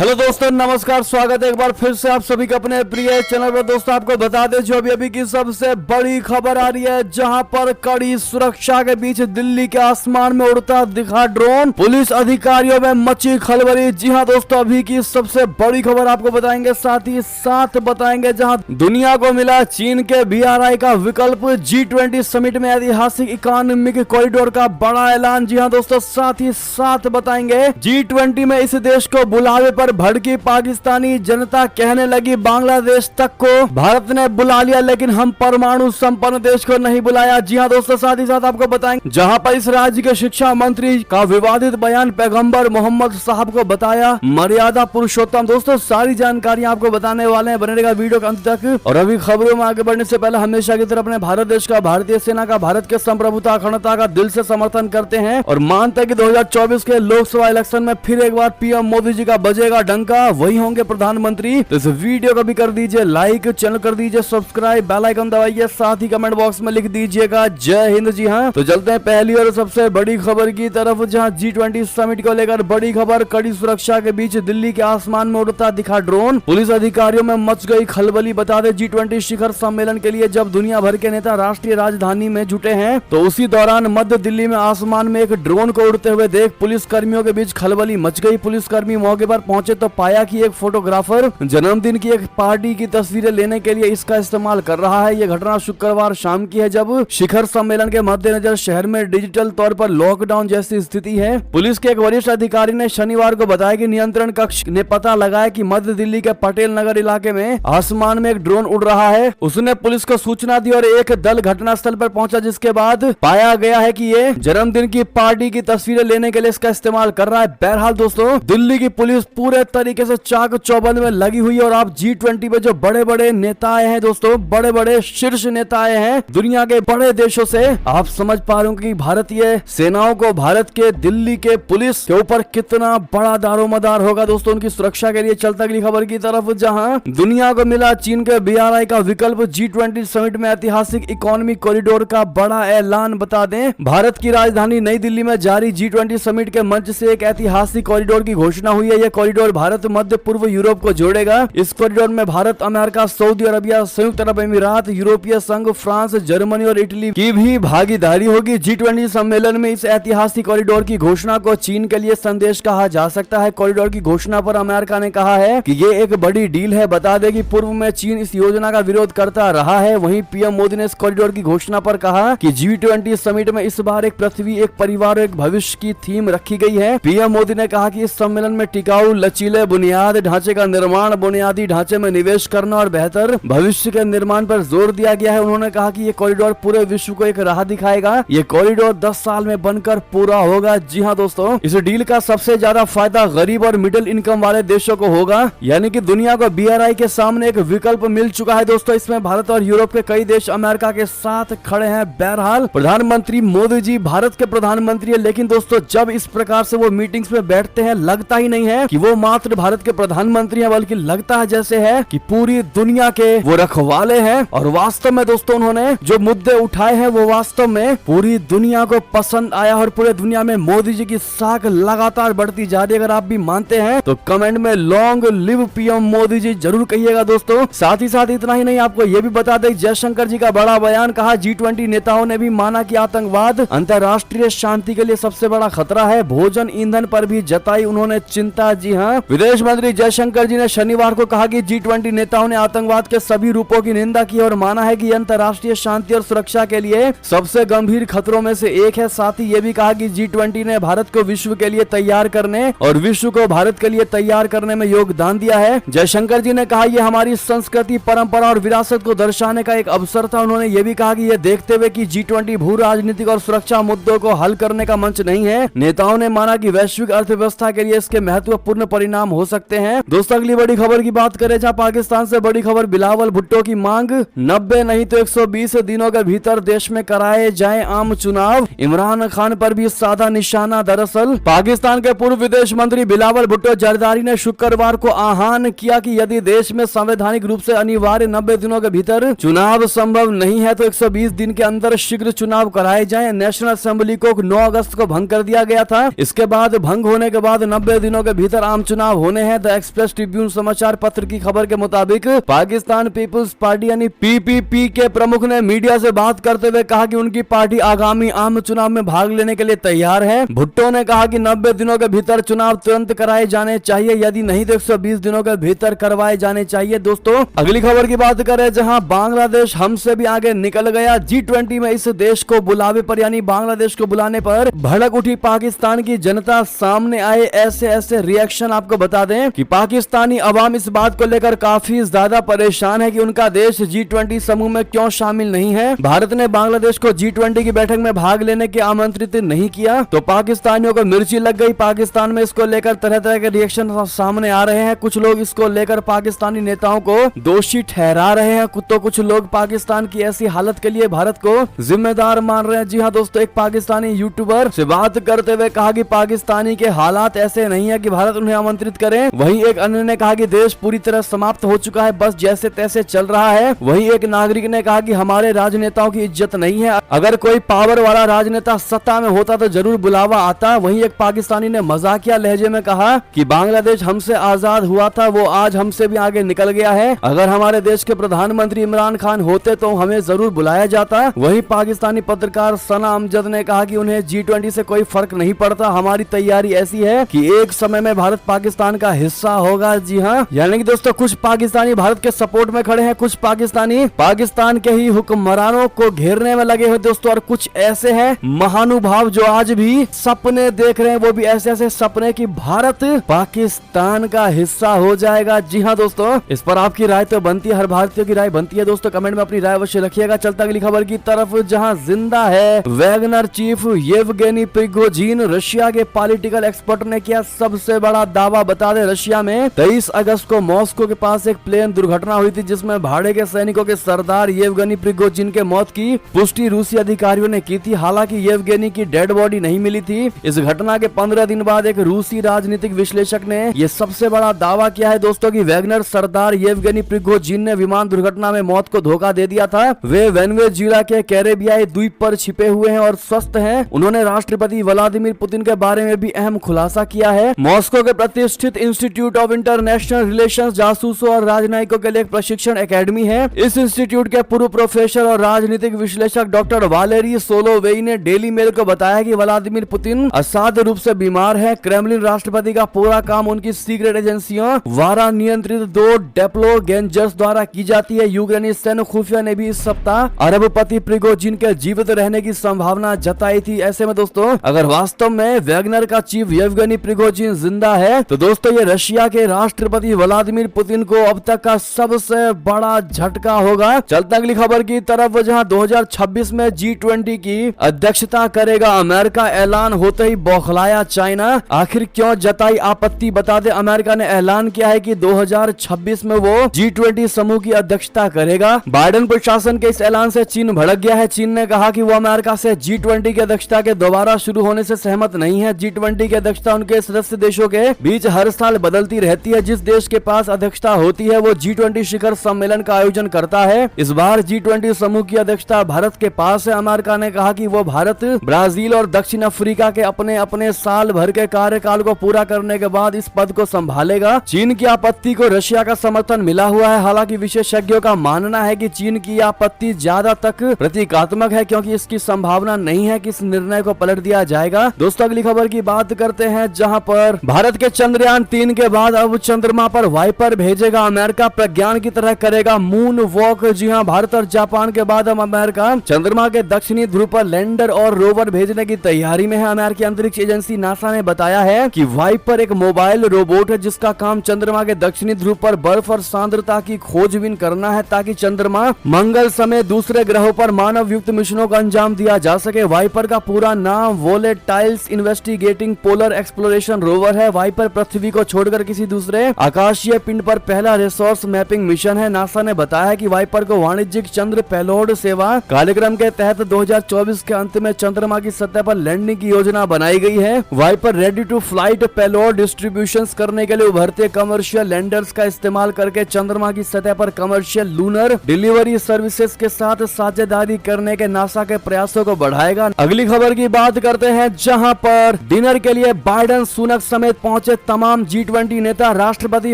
Hello दोस्तों, नमस्कार, स्वागत है एक बार फिर से आप सभी का अपने प्रिय चैनल पर। दोस्तों आपको बता दें जो अभी की सबसे बड़ी खबर आ रही है, जहां पर कड़ी सुरक्षा के बीच दिल्ली के आसमान में उड़ता दिखा ड्रोन, पुलिस अधिकारियों में मची खलबली। जी हां दोस्तों, अभी की सबसे बड़ी खबर आपको बताएंगे, साथ ही साथ बताएंगे जहां दुनिया को मिला चीन के BRI का विकल्प। G20 समिट में ऐतिहासिक इकोनॉमिक कॉरिडोर का बड़ा ऐलान। जी हां दोस्तों, साथ ही साथ बताएंगे G20 में इस देश को बुलावे पर भड़की पाकिस्तानी जनता, कहने लगी बांग्लादेश तक को भारत ने बुला लिया लेकिन हम परमाणु संपन्न देश को नहीं बुलाया। जी हां दोस्तों, साथ ही साथ आपको बताएंगे जहां पर इस राज्य के शिक्षा मंत्री का विवादित बयान पैगंबर मोहम्मद साहब को बताया मर्यादा पुरुषोत्तम। दोस्तों सारी जानकारी आपको बताने वाले हैं, बने रहेगा वीडियो के अंत तक। और अभी खबरों में आगे बढ़ने से पहले हमेशा की तरह अपने भारत देश का, भारतीय सेना का, भारत के संप्रभुता अखंडता का दिल से समर्थन करते हैं और मानते हैं कि 2024 के लोकसभा इलेक्शन में फिर एक बार पीएम मोदी जी का बजेगा डंका, वही होंगे प्रधानमंत्री। तो इस वीडियो को भी कर दीजिए लाइक, चैनल कर दीजिए सब्सक्राइब, बेल आइकन दबाइए, साथ ही कमेंट बॉक्स में लिख दीजिएगा जय हिंद। जी हां, तो चलते हैं पहली और सबसे बड़ी खबर की तरफ, जहां G20 समिट को लेकर बड़ी खबर। कड़ी सुरक्षा के बीच दिल्ली के आसमान में उड़ता दिखा ड्रोन, पुलिस अधिकारियों में मच गई खलबली। बता दें G20 शिखर सम्मेलन के लिए जब दुनिया भर के नेता राष्ट्रीय राजधानी में जुटे हैं, तो उसी दौरान मध्य दिल्ली में आसमान में एक ड्रोन को उड़ते हुए देख पुलिस कर्मियों के बीच खलबली मच गई। पुलिसकर्मी मौके पर पहुंचे तो पाया कि एक फोटोग्राफर जन्मदिन की एक पार्टी की तस्वीरें लेने के लिए इसका इस्तेमाल कर रहा है। यह घटना शुक्रवार शाम की है, जब शिखर सम्मेलन के मद्देनजर शहर में डिजिटल तौर पर लॉकडाउन जैसी स्थिति है। पुलिस के एक वरिष्ठ अधिकारी ने शनिवार को बताया कि नियंत्रण कक्ष ने पता लगाया कि मध्य दिल्ली के पटेल नगर इलाके में आसमान में एक ड्रोन उड़ रहा है। उसने पुलिस को सूचना दी और एक दल घटनास्थल पर पहुंचा, जिसके बाद पाया गया है कि ये जन्मदिन की पार्टी की तस्वीरें लेने के लिए इसका इस्तेमाल कर रहा है। बहरहाल दोस्तों, दिल्ली की पुलिस पूरे तरीके से चाक चौबंद में लगी हुई है और आप G20 पे जो बड़े बड़े नेता आए हैं दोस्तों, बड़े बड़े शीर्ष नेता आए हैं दुनिया के बड़े देशों से, आप समझ पा रहे हो कि भारतीय सेनाओं को, भारत के दिल्ली के पुलिस के ऊपर कितना बड़ा दारोमदार होगा दोस्तों उनकी सुरक्षा के लिए। चलता अगली खबर की तरफ, जहां दुनिया को मिला चीन के BRI का विकल्प। G20 समिट में ऐतिहासिक इकोनॉमिक कॉरिडोर का बड़ा ऐलान। बता दें भारत की राजधानी नई दिल्ली में जारी G20 समिट के मंच से एक ऐतिहासिक कॉरिडोर की घोषणा हुई है। यह कॉरिडोर भारत, मध्य पूर्व यूरोप को जोड़ेगा। इस कॉरिडोर में भारत, अमेरिका, सऊदी अरबिया, संयुक्त अरब अमीरात, यूरोपीय संघ, फ्रांस, जर्मनी और इटली की भी भागीदारी होगी। G20 सम्मेलन में इस ऐतिहासिक कॉरिडोर की घोषणा को चीन के लिए संदेश कहा जा सकता है। कॉरिडोर की घोषणा पर अमेरिका ने कहा है कि ये एक बड़ी डील है। बता दें कि पूर्व में चीन इस योजना का विरोध करता रहा है। वहीं पीएम मोदी ने इस कॉरिडोर की घोषणा पर कहा कि G20 समिट में इस बार एक पृथ्वी, एक परिवार, एक भविष्य की थीम रखी गई है। पीएम मोदी ने कहा कि इस सम्मेलन में टिकाऊ, लचीले बुनियाद ढांचे का निर्माण, बुनियादी ढांचे में निवेश करना और बेहतर भविष्य के निर्माण पर जोर दिया गया है। उन्होंने कहा कि ये कॉरिडोर पूरे विश्व को एक राह दिखाएगा। ये कॉरिडोर 10 साल में बनकर पूरा होगा। जी हाँ दोस्तों, इस डील का सबसे ज्यादा फायदा गरीब और मिडिल इनकम वाले देशों को होगा, यानी कि दुनिया को BRI के सामने एक विकल्प मिल चुका है दोस्तों। इसमें भारत और यूरोप के कई देश अमेरिका के साथ खड़े हैं। बहरहाल प्रधानमंत्री मोदी जी भारत के प्रधानमंत्री है, लेकिन दोस्तों जब इस प्रकार से वो मीटिंग्स में बैठते हैं, लगता ही नहीं है कि वो मात्र भारत के प्रधानमंत्री हैं, बल्कि लगता है जैसे है कि पूरी दुनिया के वो रखवाले हैं। और वास्तव में दोस्तों उन्होंने जो मुद्दे उठाए हैं वो वास्तव में पूरी दुनिया को पसंद आया और पूरे दुनिया में मोदी जी की साख लगातार बढ़ती जा रही है। अगर आप भी मानते हैं तो कमेंट में long live PM Modi ji जरूर कहिएगा दोस्तों। साथ ही साथ इतना ही नहीं, आपको ये भी बता दें जयशंकर जी का बड़ा बयान। कहा G20 नेताओं ने भी माना कि आतंकवाद अंतर्राष्ट्रीय शांति के लिए सबसे बड़ा खतरा है। भोजन ईंधन पर भी जताई उन्होंने चिंता। जी हाँ, विदेश मंत्री जयशंकर जी ने शनिवार को कहा कि G20 नेताओं ने आतंकवाद के सभी रूपों की निंदा की और माना है कि अंतर्राष्ट्रीय शांति और सुरक्षा के लिए सबसे गंभीर खतरों में से एक है। साथ ही ये भी कहा कि G20 ने भारत को विश्व के लिए तैयार करने और विश्व को भारत के लिए तैयार करने में योगदान दिया है। जयशंकर जी ने कहा यह हमारी संस्कृति, परंपरा और विरासत को दर्शाने का एक अवसर था। उन्होंने ये भी कहा कि यह देखते हुए कि G20 भू राजनीतिक और सुरक्षा मुद्दों को हल करने का मंच नहीं है, नेताओं ने माना कि वैश्विक अर्थव्यवस्था के लिए इसके महत्वपूर्ण परिणाम हो सकते हैं। दोस्तों अगली बड़ी खबर की बात करें, जहां पाकिस्तान से बड़ी खबर, बिलावल भुट्टो की मांग 90 नहीं तो 120 दिनों के भीतर देश में कराए जाएं आम चुनाव। इमरान खान पर भी साधा निशाना। दरअसल पाकिस्तान के पूर्व विदेश मंत्री बिलावल भुट्टो जरदारी ने शुक्रवार को आह्वान किया कि यदि देश में संवैधानिक रूप से अनिवार्य 90 दिनों के भीतर चुनाव संभव नहीं है तो 120 दिन के अंदर शीघ्र चुनाव कराए जाएं। नेशनल असेंबली को 9 अगस्त को भंग कर दिया गया था। इसके बाद भंग होने के बाद 90 दिनों के भीतर आम चुनाव होने हैं। द एक्सप्रेस ट्रिब्यून समाचार पत्र की खबर के मुताबिक पाकिस्तान पीपुल्स पार्टी यानी पीपीपी के प्रमुख ने मीडिया से बात करते हुए कहा कि उनकी पार्टी आगामी आम चुनाव में भाग लेने के लिए तैयार है। भुट्टो ने कहा कि 90 दिनों के भीतर चुनाव तुरंत कराए जाने चाहिए, यदि नहीं तो 120 दिनों के भीतर करवाए जाने चाहिए। दोस्तों अगली खबर की बात करें, जहां बांग्लादेश हमसे भी आगे निकल गया। G20 में इस देश को बुलावे पर यानी बांग्लादेश को बुलाने पर भड़क उठी पाकिस्तान की जनता, सामने आए ऐसे रिएक्शन। आपको बता दें कि पाकिस्तानी अवाम इस बात को लेकर काफी ज्यादा परेशान है कि उनका देश G20 समूह में क्यों शामिल नहीं है। भारत ने बांग्लादेश को G20 की बैठक में भाग लेने के आमंत्रित नहीं किया तो पाकिस्तानियों को मिर्ची लग गई। पाकिस्तान में इसको लेकर तरह तरह के रिएक्शन सामने आ रहे हैं। कुछ लोग इसको लेकर पाकिस्तानी नेताओं को दोषी ठहरा रहे हैं तो कुछ लोग पाकिस्तान की ऐसी हालत के लिए भारत को जिम्मेदार मान रहे हैं। जी हाँ दोस्तों, एक पाकिस्तानी यूट्यूबर से बात करते हुए कहा कि पाकिस्तानी के हालात ऐसे नहीं है कि भारत उन्हें आमंत्रित करे। वहीं एक अन्य ने कहा कि देश पूरी तरह समाप्त हो चुका है, बस जैसे तैसे चल रहा है। वहीं एक नागरिक ने कहा कि हमारे राजनेताओं की इज्जत नहीं है, अगर कोई पावर वाला राजनेता सत्ता में होता तो जरूर बुलावा आता। वहीं एक पाकिस्तानी ने मजाकिया लहजे में कहा कि बांग्लादेश हमसे आजाद हुआ था, वो आज हमसे भी आगे निकल गया है। अगर हमारे देश के प्रधानमंत्री इमरान खान होते तो हमें जरूर बुलाया जाता। वहीं पाकिस्तानी पत्रकार सना अमजद ने कहा कि उन्हें G20 से कोई फर्क नहीं पड़ता, हमारी तैयारी ऐसी है कि एक समय में भारत पाकिस्तान का हिस्सा होगा। जी हाँ, यानी कि दोस्तों कुछ पाकिस्तानी भारत के सपोर्ट में खड़े हैं, कुछ पाकिस्तानी पाकिस्तान के ही हुक्मरानों को घेरने में लगे हुए दोस्तों, और कुछ ऐसे हैं महानुभाव जो आज भी सपने देख रहे हैं, वो भी ऐसे ऐसे सपने कि भारत पाकिस्तान का हिस्सा हो जाएगा। जी हाँ दोस्तों, इस पर आपकी राय तो बनती है, हर भारतीय की राय बनती है। दोस्तों कमेंट में अपनी राय अवश्य रखिएगा। चलता अगली खबर की तरफ, जहां जिंदा है Wagner chief Yevgeny Prigozhin. Russia के पॉलिटिकल एक्सपर्ट ने किया सबसे बड़ा दावा। बता दें रशिया में 23 अगस्त को मॉस्को के पास एक प्लेन दुर्घटना हुई थी जिसमें भाड़े के सैनिकों के सरदार येवगेनी प्रिगोजिन के मौत की पुष्टि रूसी अधिकारियों ने की थी। हालांकि येवगेनी की डेड बॉडी नहीं मिली थी। इस घटना के 15 दिन बाद एक रूसी राजनीतिक विश्लेषक ने यह सबसे बड़ा दावा किया है दोस्तों कि वैगनर सरदार येवगेनी प्रिगोजिन ने विमान दुर्घटना में मौत को धोखा दे दिया था। वे वेनेजुएला के कैरेबियाई द्वीप पर छिपे हुए हैं और स्वस्थ हैं। उन्होंने राष्ट्रपति व्लादिमीर पुतिन के बारे में भी अहम खुलासा किया है। मॉस्को के प्रतिष्ठित इंस्टीट्यूट ऑफ इंटरनेशनल रिलेशंस जासूसों और राजनयिकों के लिए एक प्रशिक्षण एकेडमी है। इस इंस्टीट्यूट के पूर्व प्रोफेसर और राजनीतिक विश्लेषक डॉक्टर वालेरी सोलोवेई ने डेली मेल को बताया कि व्लादिमीर पुतिन असाध्य रूप से बीमार है। क्रेमलिन राष्ट्रपति का पूरा काम उनकी सीक्रेट एजेंसियों द्वारा नियंत्रित 2 डेप्लोगेंजर्स द्वारा की जाती है। यूक्रेनी सैन्य खुफिया ने भी इस सप्ताह अरबपति प्रिगोजिन के जीवित रहने की संभावना जताई थी। ऐसे में दोस्तों अगर वास्तव में वैगनर का चीफ येवगेनी प्रिगोजिन जिंदा है तो दोस्तों ये रशिया के राष्ट्रपति व्लादिमीर पुतिन को अब तक का सबसे बड़ा झटका होगा। चलते अगली खबर की तरफ, जहां 2026 में G20 की अध्यक्षता करेगा अमेरिका। ऐलान होते ही बौखलाया चाइना, आखिर क्यों जताई आपत्ति। बता दें अमेरिका ने ऐलान किया है कि 2026 में वो G20 समूह की अध्यक्षता करेगा। बाइडेन प्रशासन के इस ऐलान से चीन भड़क गया है। चीन ने कहा कि वो अमेरिका से G20 की अध्यक्षता के दोबारा शुरू होने से सहमत नहीं है। G20 की अध्यक्षता उनके सदस्य देशों के बीच हर साल बदलती रहती है। जिस देश के पास अध्यक्षता होती है वो G20 शिखर सम्मेलन का आयोजन करता है। इस बार G20 समूह की अध्यक्षता भारत के पास है। अमेरिका ने कहा कि वो भारत, ब्राजील और दक्षिण अफ्रीका के अपने अपने साल भर के कार्यकाल को पूरा करने के बाद इस पद को संभालेगा। चीन की आपत्ति को रशिया का समर्थन मिला हुआ है। हालांकि विशेषज्ञों का मानना है कि चीन की आपत्ति ज्यादा तक प्रतीकात्मक है क्योंकि इसकी संभावना नहीं है कि इस निर्णय को पलट दिया जाएगा। दोस्तों अगली खबर की बात करते हैं, जहां पर भारत के चंद्रयान 3 के बाद अब चंद्रमा पर वाइपर भेजेगा अमेरिका। प्रज्ञान की तरह करेगा मून वॉक। जी हां, भारत और जापान के बाद अब अमेरिका चंद्रमा के दक्षिणी ध्रुव पर लैंडर और रोवर भेजने की तैयारी में है। अमेरिकी अंतरिक्ष एजेंसी नासा ने बताया है कि वाइपर एक मोबाइल रोबोट है जिसका काम चंद्रमा के दक्षिणी ध्रुव पर बर्फ और सांद्रता की खोजबीन करना है ताकि चंद्रमा, मंगल समेत दूसरे ग्रहों पर मानव युक्त मिशनों का अंजाम दिया जा सके। वाइपर का पूरा नाम volatiles investigating polar exploration rover है। वाइपर पृथ्वी को छोड़कर किसी दूसरे आकाशीय पिंड पर पहला रिसोर्स मैपिंग मिशन है। नासा ने बताया कि वाइपर को वाणिज्यिक चंद्र पेलोड सेवा कार्यक्रम के तहत 2024 के अंत में चंद्रमा की सतह पर लैंडिंग की योजना बनाई गई है। VIPER ready to flight payload distribution करने के लिए उभरते कमर्शियल लैंडर्स का इस्तेमाल करके चंद्रमा की सतह पर कमर्शियल लूनर डिलीवरी सर्विसेज के साथ साझेदारी करने के नासा के प्रयासों को बढ़ाएगा। अगली खबर की बात करते हैं, जहां पर डिनर के लिए बाइडेन, सुनक समेत पहुंचे पहुंचे तमाम G20 नेता। राष्ट्रपति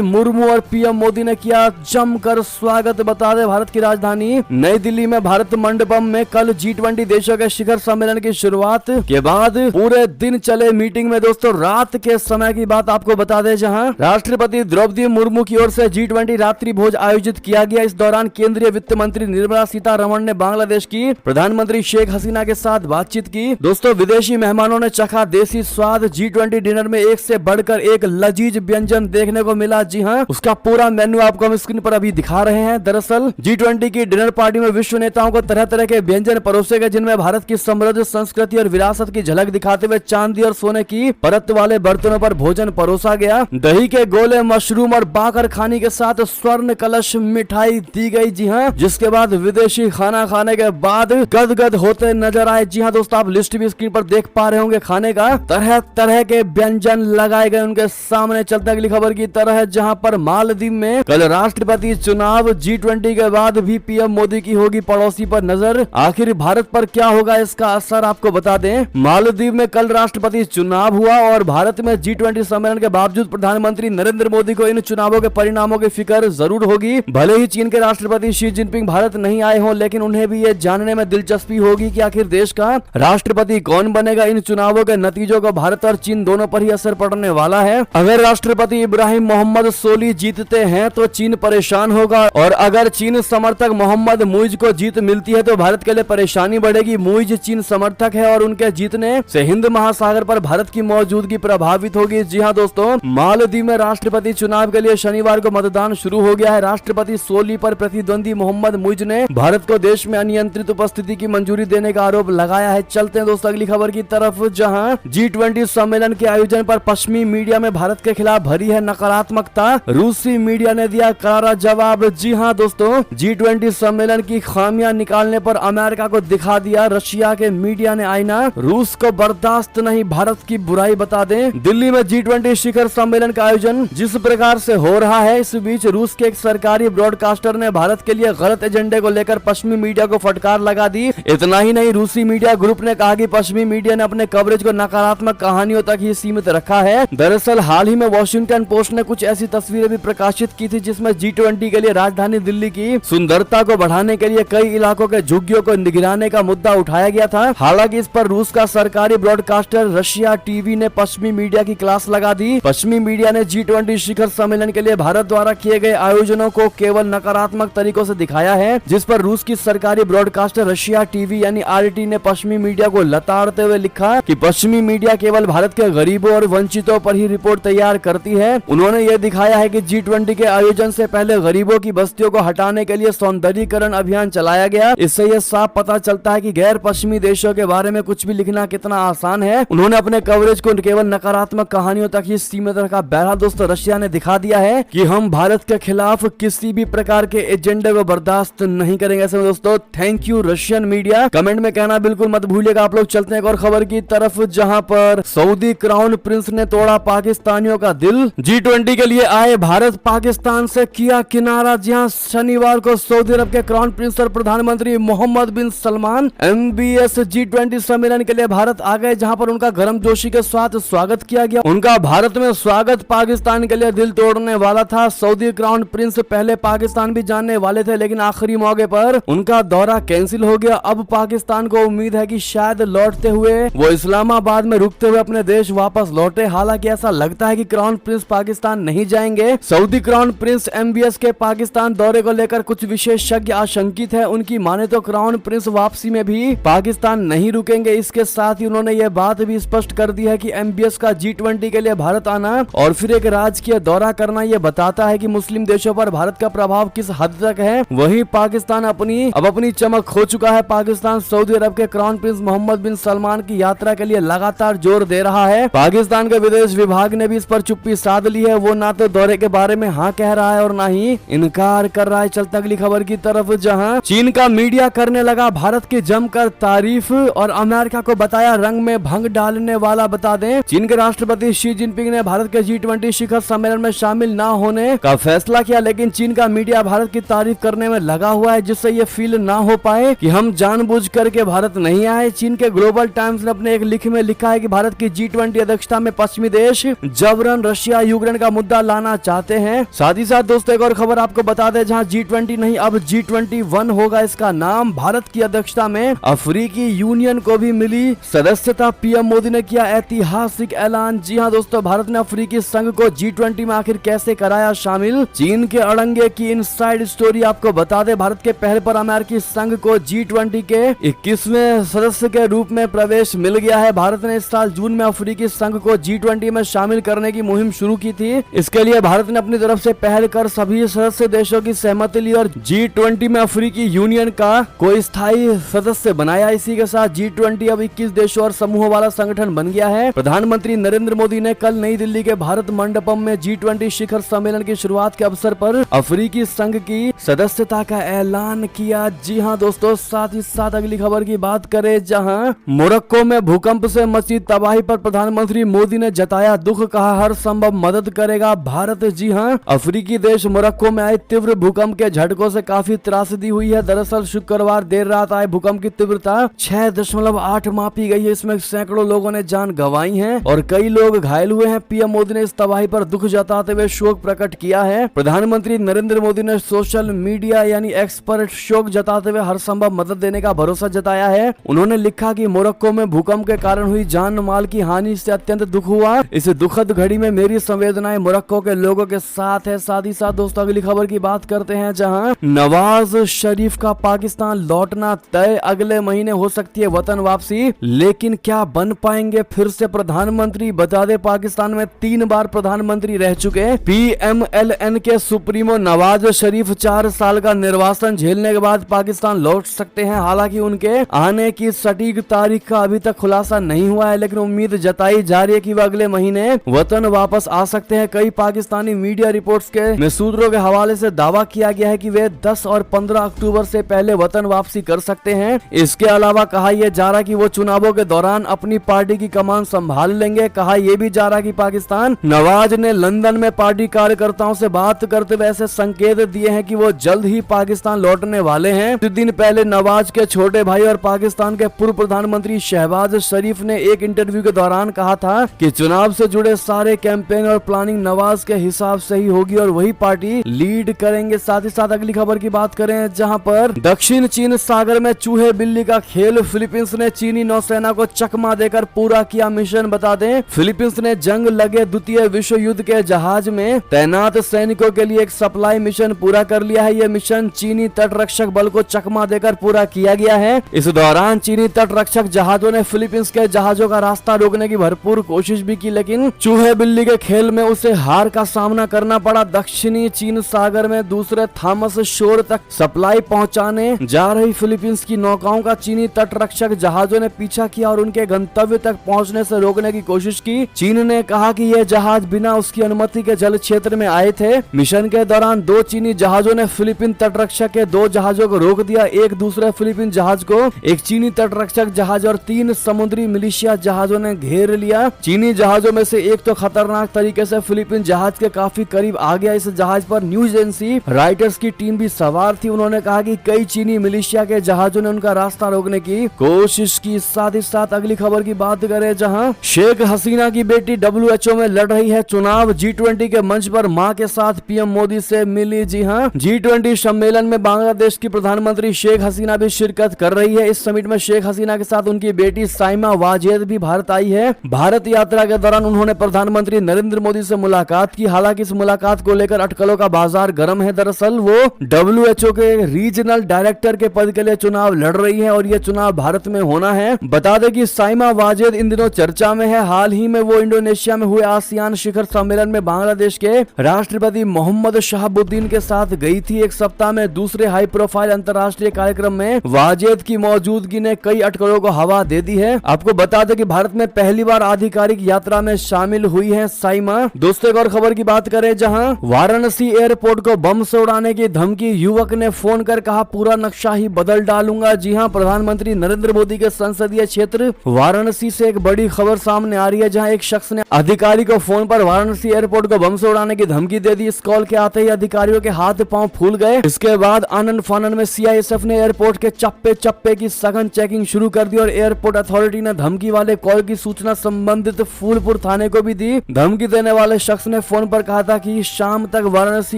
मुर्मू और पीएम मोदी ने किया जमकर स्वागत। बता दें भारत की राजधानी नई दिल्ली में भारत मंडपम में कल G20 देशों के शिखर सम्मेलन की शुरुआत के बाद पूरे दिन चले मीटिंग में दोस्तों रात के समय की बात आपको बता दें, जहां राष्ट्रपति द्रौपदी मुर्मू की ओर से G20 रात्रि भोज आयोजित किया गया। इस दौरान केंद्रीय वित्त मंत्री निर्मला सीतारमण ने बांग्लादेश की प्रधानमंत्री शेख हसीना के साथ बातचीत की। दोस्तों विदेशी मेहमानों ने चखा देसी स्वाद। G20 डिनर में एक से बढ़कर एक लजीज व्यंजन देखने को मिला। जी हां, उसका पूरा मेन्यू आपको हम स्क्रीन पर अभी दिखा रहे हैं। दरअसल G20 की डिनर पार्टी में विश्व नेताओं को तरह तरह के व्यंजन परोसे गए, जिनमें भारत की समृद्ध संस्कृति और विरासत की झलक दिखाते हुए चांदी और सोने की परत वाले बर्तनों पर भोजन परोसा गया। दही के गोले, मशरूम और बाकर खाने के साथ स्वर्ण कलश मिठाई दी गई। जी हाँ, जिसके बाद विदेशी खाना खाने के बाद गदगद होते नजर आए। जी हाँ दोस्तों, आप लिस्ट भी स्क्रीन पर देख पा रहे होंगे खाने का। तरह तरह के व्यंजन लगाए गए उनके सामने। चलते अगली खबर की तरह, जहां पर मालदीव में कल राष्ट्रपति चुनाव। G20 के बाद भी पीएम मोदी की होगी पड़ोसी पर नजर। आखिर भारत पर क्या होगा इसका असर, आपको बता दें। मालदीव में कल राष्ट्रपति चुनाव हुआ और भारत में G20 सम्मेलन के बावजूद प्रधानमंत्री नरेंद्र मोदी को इन चुनावों के परिणामों की फिक्र जरूर होगी। भले ही चीन के राष्ट्रपति शी जिनपिंग भारत नहीं आए हों, लेकिन उन्हें भी ये जानने में दिलचस्पी होगी कि आखिर देश का राष्ट्रपति कौन बनेगा। इन चुनावों के नतीजों को भारत और चीन दोनों पर ही असर पड़ने वाला है। अगर राष्ट्रपति इब्राहिम मोहम्मद सोली जीतते हैं तो चीन परेशान होगा, और अगर चीन समर्थक मोहम्मद मुइज को जीत मिलती है तो भारत के लिए परेशानी बढ़ेगी। मुइज चीन समर्थक है और उनके जीतने से हिंद महासागर पर भारत की मौजूदगी प्रभावित होगी। जी हाँ दोस्तों, मालदीव में राष्ट्रपति चुनाव के लिए शनिवार को मतदान शुरू हो गया है। राष्ट्रपति सोली पर प्रतिद्वंदी मोहम्मद मुइज ने भारत को देश में अनियंत्रित उपस्थिति की मंजूरी देने का आरोप लगाया है। चलते हैं दोस्तों अगली खबर की तरफ, जहां G20 सम्मेलन के आयोजन पर पश्चिमी मीडिया में भारत के खिलाफ भरी है नकारात्मकता। रूसी मीडिया ने दिया करारा जवाब। जी हाँ दोस्तों, G20 सम्मेलन की खामियां निकालने पर अमेरिका को दिखा दिया रशिया के मीडिया ने आईना। रूस को बर्दाश्त नहीं भारत की बुराई। बता दें दिल्ली में G20 शिखर सम्मेलन का आयोजन जिस प्रकार से हो रहा है, इस बीच रूस के एक सरकारी ब्रॉडकास्टर ने भारत के लिए गलत एजेंडे को लेकर पश्चिमी मीडिया को फटकार लगा दी। इतना ही नहीं, रूसी मीडिया ग्रुप ने कहा कि पश्चिमी मीडिया ने अपने कवरेज को नकारात्मक कहानियों तक ही सीमित रखा है। दरअसल हाल ही में वॉशिंगटन पोस्ट ने कुछ ऐसी तस्वीरें भी प्रकाशित की थी जिसमें G20 के लिए राजधानी दिल्ली की सुंदरता को बढ़ाने के लिए कई इलाकों के झुग्गियों को निगराने का मुद्दा उठाया गया था। हालांकि इस पर रूस का सरकारी ब्रॉडकास्टर रशिया टीवी ने पश्चिमी मीडिया की क्लास लगा दी। पश्चिमी मीडिया ने G20 शिखर सम्मेलन के लिए भारत द्वारा किए गए आयोजनों को केवल नकारात्मक तरीकों से दिखाया है, जिस पर रूस की सरकारी ब्रॉडकास्टर रशिया टीवी यानी RT ने पश्चिमी मीडिया को लताड़ते हुए लिखा कि पश्चिमी मीडिया केवल भारत के गरीबों और वंचितों पर ही रिपोर्ट तैयार करती है। उन्होंने ये दिखाया है कि G20 के आयोजन से पहले गरीबों की बस्तियों को हटाने के लिए सौंदर्यीकरण अभियान चलाया गया। इससे ये साफ पता चलता है कि गैर पश्चिमी देशों के बारे में कुछ भी लिखना कितना आसान है। उन्होंने अपने कवरेज को केवल नकारात्मक कहानियों तक ही सीमित रखा। बहरहाल दोस्तों, रशिया ने दिखा दिया है कि हम भारत के खिलाफ किसी भी प्रकार के एजेंडे को बर्दाश्त नहीं करेंगे। ऐसे में दोस्तों, thank you Russian media. Comment में कहना बिल्कुल मत भूलिएगा। आप लोग चलते हैं एक और खबर की तरफ, जहां पर सऊदी क्राउन प्रिंस ने तोड़ा पाकिस्तानियों का दिल। G20 के लिए आए भारत पाकिस्तान से किया किनारा। जहां शनिवार को सऊदी अरब के क्राउन प्रिंस और प्रधानमंत्री मोहम्मद बिन सलमान MBS G20 सम्मेलन के लिए भारत आ गए, जहां पर उनका गर्मजोशी के साथ स्वागत किया गया। उनका भारत में स्वागत पाकिस्तान के लिए दिल तोड़ने वाला था। सऊदी क्राउन प्रिंस पहले पाकिस्तान भी जाने वाले थे, लेकिन आखिरी मौके पर उनका दौरा कैंसिल हो गया। अब पाकिस्तान को उम्मीद है कि शायद लौटते हुए वो इस्लामाबाद में रुकते हुए अपने देश वापस लौटे। हालांकि ऐसा लगता है कि क्राउन प्रिंस पाकिस्तान नहीं जाएंगे। सऊदी क्राउन प्रिंस MBS के पाकिस्तान दौरे को लेकर कुछ विशेषज्ञ आशंकित है। उनकी माने तो क्राउन प्रिंस वापसी में भी पाकिस्तान नहीं रुकेंगे। इसके साथ ही उन्होंने ये बात भी स्पष्ट कर दी है कि MBS का G20 के लिए भारत आना और फिर एक राजकीय दौरा करना ये बताता है कि मुस्लिम देशों पर भारत का प्रभाव किस हद तक है। वहीं पाकिस्तान अब अपनी चमक खो चुका है। पाकिस्तान सऊदी अरब के क्राउन प्रिंस मोहम्मद बिन सलमान की यात्रा के लिए लगातार जोर दे रहा है। पाकिस्तान के विदेश विभाग ने भी इस पर चुप्पी साध ली है। वो ना तो दौरे के बारे में हाँ कह रहा है और ना ही इनकार कर रहा है। चलता अगली खबर की तरफ, जहां चीन का मीडिया करने लगा भारत की जमकर तारीफ और अमेरिका को बताया रंग में भंग डालने वाला। बता दें चीन के राष्ट्रपति शी जिनपिंग ने भारत के G20 शिखर सम्मेलन में शामिल न होने का फैसला किया, लेकिन चीन का मीडिया भारत की तारीफ करने में लगा हुआ है, जिससे ये फील ना हो पाए कि हम जानबूझ करके भारत नहीं आए। चीन के ग्लोबल टाइम्स ने अपने एक लिख में लिखा है कि भारत की G20 अध्यक्षता में पश्चिमी देश जबरन रशिया यूक्रेन का मुद्दा लाना चाहते हैं। साथ ही साथ दोस्तों एक और खबर आपको बता दें, जहां G20 नहीं अब G21 होगा इसका नाम। भारत की अध्यक्षता में अफ्रीकी यूनियन को भी मिली सदस्यता। पीएम मोदी ने किया ऐतिहासिक ऐलान। जी हां दोस्तों, भारत ने अफ्रीकी संघ को G20 में आखिर कैसे कराया शामिल, चीन के अड़ंगे की इनसाइड स्टोरी आपको बता दें। भारत के पहल पर अमेरिकी संघ को G20 के 21वें सदस्य के रूप में प्रवेश मिल गया है। भारत ने इस साल जून में अफ्रीकी संघ को G20 में शामिल करने की मुहिम शुरू की थी। इसके लिए भारत ने अपनी तरफ से पहल कर सभी सदस्य देशों की सहमति ली और G20 में अफ्रीकी यूनियन का कोई स्थायी सदस्य बनाया। इसी के साथ G20 अब 21 देशों और समूहों वाला संगठन बन गया है। प्रधानमंत्री नरेंद्र मोदी ने कल नई दिल्ली के भारत मंडपम में G20 शिखर सम्मेलन की शुरुआत के अवसर पर अफ्रीकी संघ की सदस्यता का ऐलान किया। जी हां दोस्तों, साथ ही साथ अगली खबर की बात करें, जहां मोरक्को में भूकंप से मची तबाही पर प्रधानमंत्री मोदी ने जताया दुख, कहा हर संभव मदद करेगा भारत। जी हां, अफ्रीकी देश मोरक्को में आए तीव्र भूकंप के झटकों से काफी त्रासदी हुई है। दरअसल शुक्रवार देर रात आए भूकंप की तीव्रता 6.8 मापी गई है। इसमें सैकड़ों लोगों ने जान गंवाई है और कई लोग घायल हुए हैं। पीएम मोदी ने इस तबाही पर दुख जताते हुए शोक प्रकट किया है। प्रधानमंत्री नरेंद्र मोदी ने सोशल मीडिया यानी एक्स पर शोक जताते हुए हर संभव मदद देने का भरोसा जताया है। उन्होंने लिखा कि मोरक्को में भूकंप के कारण हुई जान माल की हानि से अत्यंत दुख हुआ। इस दुखद घड़ी में मेरी संवेदनाएं मोरक्को के लोगों के साथ है। साथ ही साथ दोस्तों अगली खबर की बात करते हैं, जहां नवाज शरीफ का पाकिस्तान लौटना तय। अगले महीने हो सकती है वतन वापसी, लेकिन क्या बन पाएंगे फिर से प्रधानमंत्री? बता दे, पाकिस्तान में 3 बार प्रधानमंत्री रह चुके PMLN के सुप्रीमो नवाज शरीफ 4 साल का निर्वासन झेलने के बाद पाकिस्तान लौट सकते हैं। हालांकि उनके आने की सटीक तारीख का अभी तक खुलासा नहीं हुआ है, लेकिन उम्मीद जताई जा रही है कि वह अगले महीने वतन वापस आ सकते हैं। कई पाकिस्तानी मीडिया रिपोर्ट्स के सूत्रों के हवाले से दावा किया गया है कि वे 10 और 15 अक्टूबर से पहले वतन वापसी कर सकते हैं। इसके अलावा कहा यह जा रहा कि वो चुनावों के दौरान अपनी पार्टी की कमान संभाल लेंगे। कहा यह भी जा रहा कि पाकिस्तान नवाज ने लंदन में पार्टी कार्यकर्ताओं से बात करते हुए ऐसे संकेत दिए हैं कि वो जल्द ही पाकिस्तान लौटने वाले हैं। कुछ दिन पहले नवाज के छोटे भाई और पाकिस्तान के पूर्व प्रधानमंत्री शहबाज शरीफ ने एक इंटरव्यू के दौरान कहा था कि चुनाव से जुड़े सारे कैंपेन और प्लानिंग नवाज के हिसाब से ही होगी और वही पार्टी लीड करेंगे। साथ ही साथ अगली खबर की बात करें, जहां पर दक्षिण चीन सागर में चूहे बिल्ली का खेल। फिलीपींस ने चीनी नौसेना को चकमा देकर पूरा किया मिशन। बता दें, फिलीपींस ने जंग लगे द्वितीय विश्व युद्ध के जहाज में तैनात सैनिकों के लिए एक सप्लाई मिशन पूरा कर लिया है। यह मिशन चीनी तटरक्षक बल को चकमा देकर पूरा किया गया है। इस दौरान चीनी तटरक्षक जहाजों ने फिलीपींस के जहाजों का रास्ता रोकने की भरपूर कोशिश भी की, लेकिन चूहे बिल्ली के खेल में उसे हार का सामना करना पड़ा। दक्षिणी चीन सागर में दूसरे थॉमस शोर तक सप्लाई पहुंचाने जा रही फिलीपींस की नौकाओं का चीनी तटरक्षक जहाजों ने पीछा किया और उनके गंतव्य तक पहुंचने से रोकने की कोशिश की। चीन ने कहा कि यह जहाज बिना उसकी अनुमति के जल क्षेत्र में आए थे। मिशन के दौरान 2 चीनी जहाजों ने फिलीपीन तटरक्षक के 2 जहाजों को रोक दिया। एक दूसरे फिलीपीन जहाज को एक चीनी तटरक्षक जहाज और 3 समुद्री मिलिशिया जहाजों ने घेर लिया। चीनी जहाजों में से एक तो खतरनाक तरीके से फिलीपीन जहाज के काफी करीब आ गया। इस जहाज पर न्यूज एजेंसी राइटर्स की टीम भी सवार थी। उन्होंने कहा कि कई चीनी मिलिशिया के जहाजों ने उनका रास्ता रोकने की कोशिश की। साथ ही साथ अगली खबर की बात करें, जहां शेख हसीना की बेटी WHO में लड़ रही है चुनाव। G20 के मंच पर मां के साथ पीएम मोदी से मिली। जी हां, G20 सम्मेलन में बांग्लादेश की प्रधानमंत्री शेख हसीना भी शिरकत कर रही है। इस समिट में शेख हसीना के साथ उनकी बेटी साइमा वाजेद भी भारत आई है। भारत यात्रा के दौरान उन्होंने प्रधानमंत्री नरेंद्र मोदी से मुलाकात की। हालांकि इस मुलाकात को लेकर अटकलों का बाजार गर्म है। दरअसल वो WHO के रीजनल डायरेक्टर के पद के लिए चुनाव लड़ रही है और ये चुनाव भारत में होना है। बता दें कि साइमा वाजेद इन दिनों चर्चा में है। हाल ही में वो इंडोनेशिया में हुए आसियान शिखर सम्मेलन में बांग्लादेश के राष्ट्रपति मोहम्मद शहाबुद्दीन के साथ गई थी। एक सप्ताह में दूसरे हाई प्रोफाइल अंतर्राष्ट्रीय कार्यक्रम में वाजेद की मौजूदगी ने कई अटकलों को हवा दे दी है। आपको बता दें कि भारत में पहली बार आधिकारिक यात्रा में शामिल हुई है साइमा। दोस्तों एक और खबर की बात करें, जहां वाराणसी एयरपोर्ट को बम से उड़ाने की धमकी, युवक ने फोन कर कहा पूरा नक्शा ही बदल डालूंगा। जी हां, प्रधानमंत्री नरेंद्र मोदी के संसदीय क्षेत्र वाराणसी से एक बड़ी खबर सामने आ रही है, जहां एक शख्स ने अधिकारी को फोन पर वाराणसी एयरपोर्ट को बम से उड़ाने की धमकी दे दी। इस कॉल के आते ही अधिकारियों के हाथ पांव फूल गए। इसके बाद आनंद फानन में CISF ने एयरपोर्ट के चप्पे चप्पे की सघन चेकिंग शुरू कर दी और एयरपोर्ट अथॉरिटी ने धमकी वाले कॉल की सूचना संबंधित फूलपुर थाने थाने को भी दी। धमकी देने वाले शख्स ने फोन पर कहा था कि शाम तक वाराणसी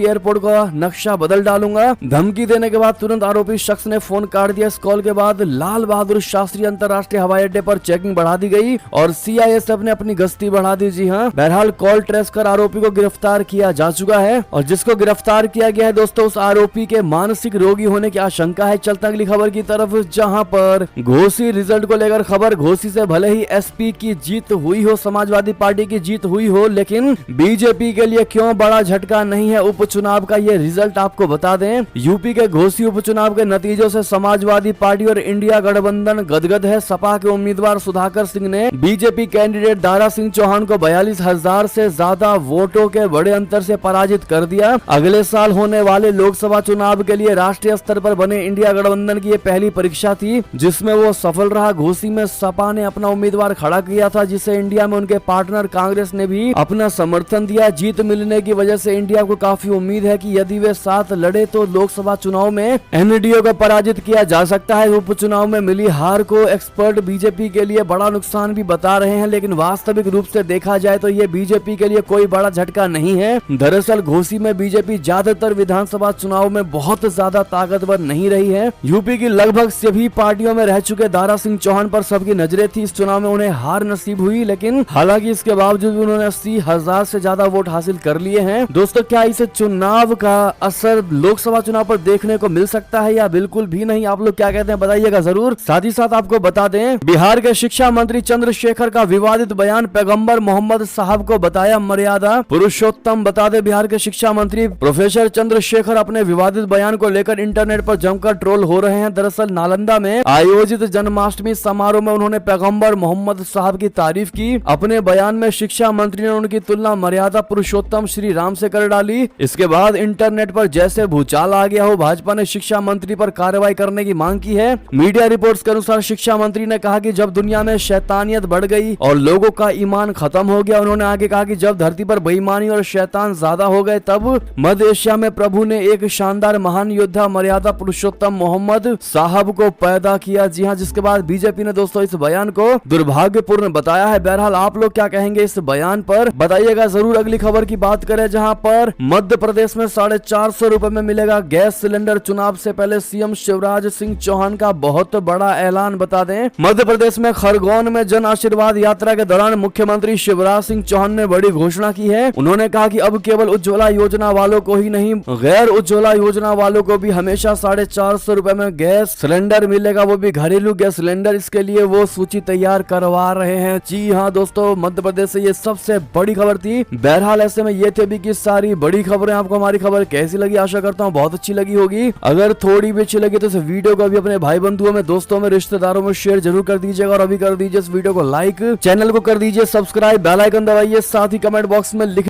एयरपोर्ट का नक्शा बदल डालूंगा। धमकी देने के बाद तुरंत आरोपी शख्स ने फोन काट दिया। इस कॉल के बाद लाल बहादुर शास्त्री अंतर्राष्ट्रीय हवाई अड्डे पर चेकिंग बढ़ा दी गई और सीआईएसएफ ने अपनी गश्ती बढ़ा दी। जी हां, बहरहाल कॉल ट्रेस कर आरोपी को गिरफ्तार किया जा चुका है और जिसको गिरफ्तार किया गया है दोस्तों, उस आरोपी के मानसिक रोगी होने की आशंका है। चलते अगली खबर की तरफ, जहां पर घोसी रिजल्ट को लेकर खबर। घोसी से भले ही एसपी की जीत हुई हो, समाजवादी पार्टी की जीत हुई हो, लेकिन बीजेपी के लिए क्यों बड़ा झटका नहीं है उपचुनाव का, ये रिजल्ट आपको बता दें। यूपी के घोसी उपचुनाव के नतीजों से समाजवादी पार्टी और इंडिया गठबंधन गदगद है। सपा के उम्मीदवार सुधाकर सिंह ने बीजेपी कैंडिडेट दारा सिंह चौहान को 42,000 से ज्यादा वोटों के बड़े अंतर से पराजित कर दिया। अगले साल होने वाले लोकसभा चुनाव के लिए राष्ट्रीय स्तर पर बने इंडिया गठबंधन की ये पहली परीक्षा थी जिसमें वो सफल रहा। घोसी में सपा ने अपना उम्मीदवार खड़ा किया था जिसे इंडिया में उनके पार्टनर कांग्रेस ने भी अपना समर्थन दिया। जीत मिलने की वजह से इंडिया को काफी उम्मीद है कि यदि वे साथ लड़े तो लोकसभा चुनाव में एनडीए को पराजित किया जा सकता है। उपचुनाव में मिली हार को एक्सपर्ट बीजेपी के लिए बड़ा नुकसान भी बता रहे हैं, लेकिन वास्तविक रूप से देखा जाए तो ये बीजेपी के लिए कोई बड़ा झटका नहीं है। दरअसल घोसी में बीजेपी ज्यादातर विधानसभा चुनाव में बहुत ज्यादा ताकतवर नहीं रही है। यूपी की लगभग सभी पार्टियों में रह चुके दारा सिंह चौहान पर सबकी नजरें थी। इस चुनाव में उन्हें हार नसीब हुई, लेकिन हालांकि इसके बावजूद भी उन्होंने 80,000 से ज्यादा वोट हासिल कर लिए हैं। दोस्तों, क्या इस चुनाव का असर लोकसभा चुनाव पर देखने को मिल सकता है या बिल्कुल भी नहीं? आप लोग क्या कहते हैं बताइएगा जरूर। साथ ही साथ आपको बता दें, बिहार के शिक्षा मंत्री चंद्रशेखर का विवादित बयान, पैगंबर मोहम्मद साहब को बताया मर्यादा पुरुषोत्तम। बता दें, बिहार के शिक्षा मंत्री प्रोफेसर चंद्रशेखर अपने विवादित बयान को लेकर इंटरनेट पर जमकर ट्रोल हो रहे हैं। दरअसल नालंदा में आयोजित जन्माष्टमी समारोह में उन्होंने पैगंबर मोहम्मद साहब की तारीफ की। अपने बयान में शिक्षा मंत्री ने उनकी तुलना मर्यादा पुरुषोत्तम श्री राम से कर डाली। इसके बाद इंटरनेट पर जैसे भूचाल आ गया हो, भाजपा ने शिक्षा मंत्री पर कार्रवाई करने की मांग की है। मीडिया रिपोर्ट्स के अनुसार शिक्षा मंत्री ने कहा कि जब दुनिया में शैतानियत बढ़ गई और लोगों का ईमान खत्म हो गया, उन्होंने आगे कहा कि जब धरती पर बेईमानी और शैतान ज्यादा हो गए, तब मध्य एशिया में प्रभु ने एक शानदार महान योद्धा मर्यादा पुरुषोत्तम मोहम्मद साहब को पैदा किया। जी हां, जिसके बाद बीजेपी ने दोस्तों इस बयान को दुर्भाग्यपूर्ण बताया है। बहरहाल आप लोग क्या कहेंगे इस बयान पर, बताइएगा जरूर। अगली खबर की बात करें, जहां पर मध्य प्रदेश में 450 रुपए में मिलेगा गैस सिलेंडर। चुनाव से पहले सीएम शिवराज सिंह चौहान का बहुत बड़ा ऐलान। बता दें, मध्य प्रदेश में खरगोन में जन आशीर्वाद यात्रा के दौरान मुख्यमंत्री शिवराज सिंह चौहान ने बड़ी घोषणा की है। उन्होंने कहा कि अब केवल उज्ज्वला योजना वालों को ही नहीं, गैर उज्ज्वला योजना वालों को भी हमेशा 450 रुपए में गैस सिलेंडर मिलेगा, वो भी घरेलू गैस सिलेंडर। इसके लिए वो सूची तैयार करवा रहे हैं। जी हाँ दोस्तों, मध्य प्रदेश से ये सबसे बड़ी खबर थी। बहरहाल ऐसे में ये थे अभी की सारी बड़ी खबरें। आपको हमारी खबर कैसी लगी? आशा करता हूँ बहुत अच्छी लगी होगी। अगर थोड़ी भी अच्छी लगी तो इस वीडियो को अभी अपने भाई बंधुओं में, दोस्तों में, रिश्तेदारों में शेयर जरूर कर दीजिएगा और अभी कर दीजिए इस वीडियो को लाइक, चैनल को कर दीजिए सब्सक्राइब, बेल आइकन दबाइए, साथ ही कमेंट बॉक्स में लिख